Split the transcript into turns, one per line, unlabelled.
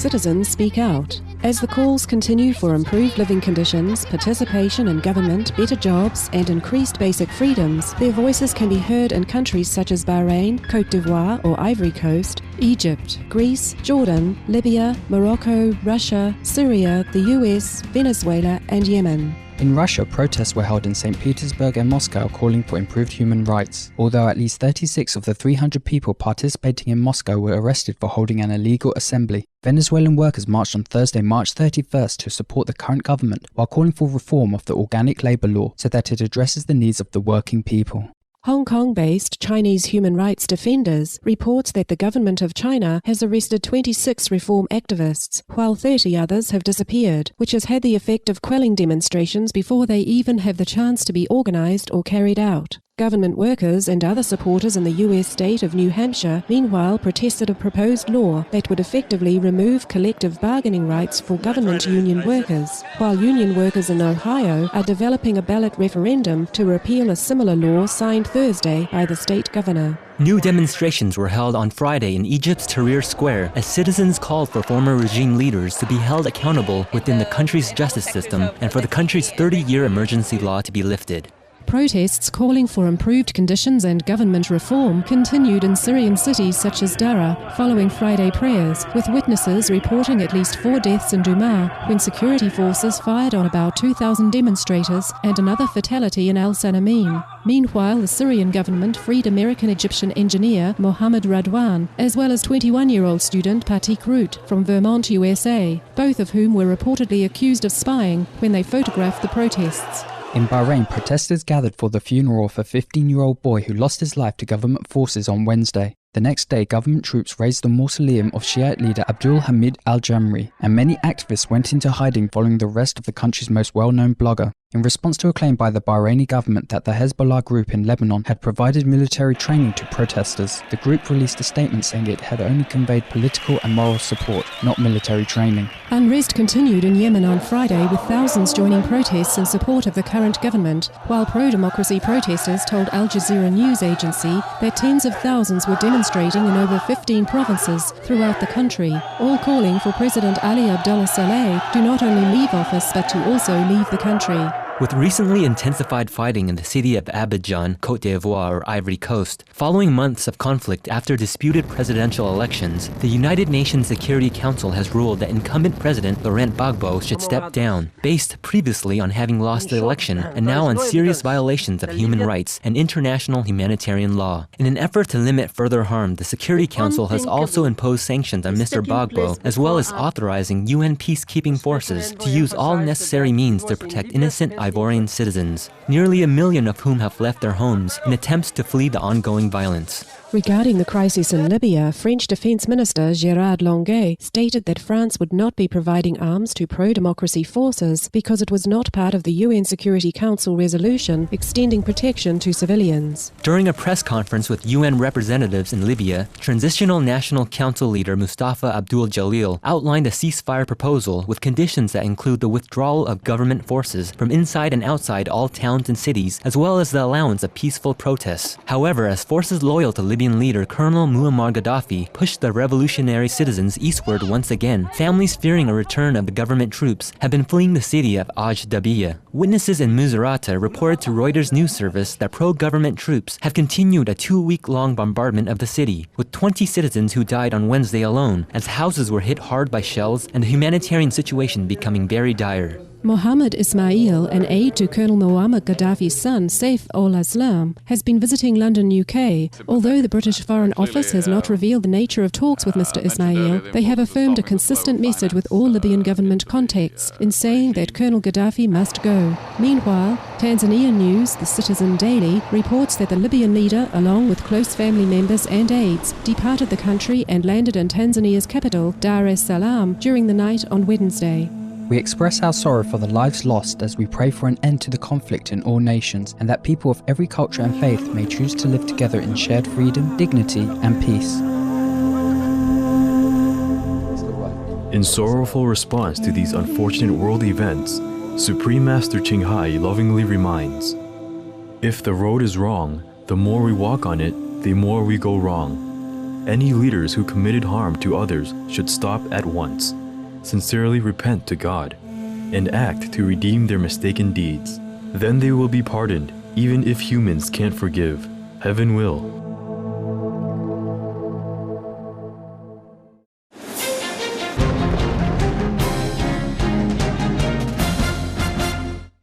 citizens speak out. As the calls continue for improved living conditions, participation in government, better jobs, and increased basic freedoms, their voices can be heard in countries such as Bahrain, Côte d'Ivoire or Ivory Coast, Egypt, Greece, Jordan, Libya, Morocco, Russia, Syria, the US, Venezuela and Yemen.
In Russia, protests were held in St. Petersburg and Moscow calling for improved human rights, although at least 36 of the 300 people participating in Moscow were arrested for holding an illegal assembly. Venezuelan workers marched on Thursday, March 31st to support the current government while calling for reform of the organic labour law so that it addresses the needs of the working people.
Hong Kong-based Chinese human rights defenders reports that the government of China has arrested 26 reform activists, while 30 others have disappeared, which has had the effect of quelling demonstrations before they even have the chance to be organised or carried out. Government workers and other supporters in the US state of New Hampshire, meanwhile, protested a proposed law that would effectively remove collective bargaining rights for government union workers, while union workers in Ohio are developing a ballot referendum to repeal a similar law signed Thursday by the state governor.
New demonstrations were held on Friday in Egypt's Tahrir Square as citizens called for former regime leaders to be held accountable within the country's justice system and for the country's 30-year emergency law to be lifted.
Protests calling for improved conditions and government reform continued in Syrian cities such as Daraa following Friday prayers, with witnesses reporting at least 4 deaths in Douma when security forces fired on about 2,000 demonstrators and another fatality in Al Sanamin. Meanwhile, the Syrian government freed American-Egyptian engineer Mohammed Radwan, as well as 21-year-old student Patik Root from Vermont, USA, both of whom were reportedly accused of spying when they photographed the protests.
In Bahrain, protesters gathered for the funeral of a 15-year-old boy who lost his life to government forces on Wednesday. The next day, government troops razed the mausoleum of Shiite leader Abdul Hamid al-Jamri, and many activists went into hiding following the arrest of the country's most well-known blogger. In response to a claim by the Bahraini government that the Hezbollah group in Lebanon had provided military training to protesters, the group released a statement saying it had only conveyed political and moral support, not military training.
Unrest continued in Yemen on Friday, with thousands joining protests in support of the current government, while pro-democracy protesters told Al Jazeera news agency that tens of thousands were demonstrating in over 15 provinces throughout the country, all calling for President Ali Abdullah Saleh to not only leave office but to also leave the country.
With recently intensified fighting in the city of Abidjan, Côte d'Ivoire or Ivory Coast, following months of conflict after disputed presidential elections, the United Nations Security Council has ruled that incumbent President Laurent Gbagbo should step down, based previously on having lost the election and now on serious violations of human rights and international humanitarian law. In an effort to limit further harm, the Security Council has also imposed sanctions on Mr. Gbagbo, as well as authorizing UN peacekeeping forces to use all necessary means to protect innocent Ivorian citizens, nearly 1 million of whom have left their homes in attempts to flee the ongoing violence.
Regarding the crisis in Libya, French Defense Minister Gérard Longuet stated that France would not be providing arms to pro-democracy forces because it was not part of the UN Security Council resolution extending protection to civilians.
During a press conference with UN representatives in Libya, Transitional National Council leader Mustafa Abdul Jalil outlined a ceasefire proposal with conditions that include the withdrawal of government forces from inside and outside all towns and cities, as well as the allowance of peaceful protests. However, as forces loyal to Libyan leader Colonel Muammar Gaddafi pushed the revolutionary citizens eastward once again, families fearing a return of the government troops have been fleeing the city of Ajdabiya. Witnesses in Misrata reported to Reuters news service that pro-government troops have continued a 2-week-long bombardment of the city, with 20 citizens who died on Wednesday alone, as houses were hit hard by shells and the humanitarian situation becoming very dire.
Mohammed Ismail, an aide to Colonel Muammar Gaddafi's son, Saif al-Islam, has been visiting London, UK. Although the British Foreign Office has not revealed the nature of talks with Mr. Ismail, they have affirmed a consistent message with all Libyan government contacts in saying that Colonel Gaddafi must go. Meanwhile, Tanzania News, the Citizen Daily, reports that the Libyan leader, along with close family members and aides, departed the country and landed in Tanzania's capital, Dar es Salaam, during the night on Wednesday.
We express our sorrow for the lives lost as we pray for an end to the conflict in all nations and that people of every culture and faith may choose to live together in shared freedom, dignity and peace.
In sorrowful response to these unfortunate world events, Supreme Master Ching Hai lovingly reminds, if the road is wrong, the more we walk on it, the more we go wrong. Any leaders who committed harm to others should stop at once, sincerely repent to God, and act to redeem their mistaken deeds. Then they will be pardoned, even if humans can't forgive. Heaven will.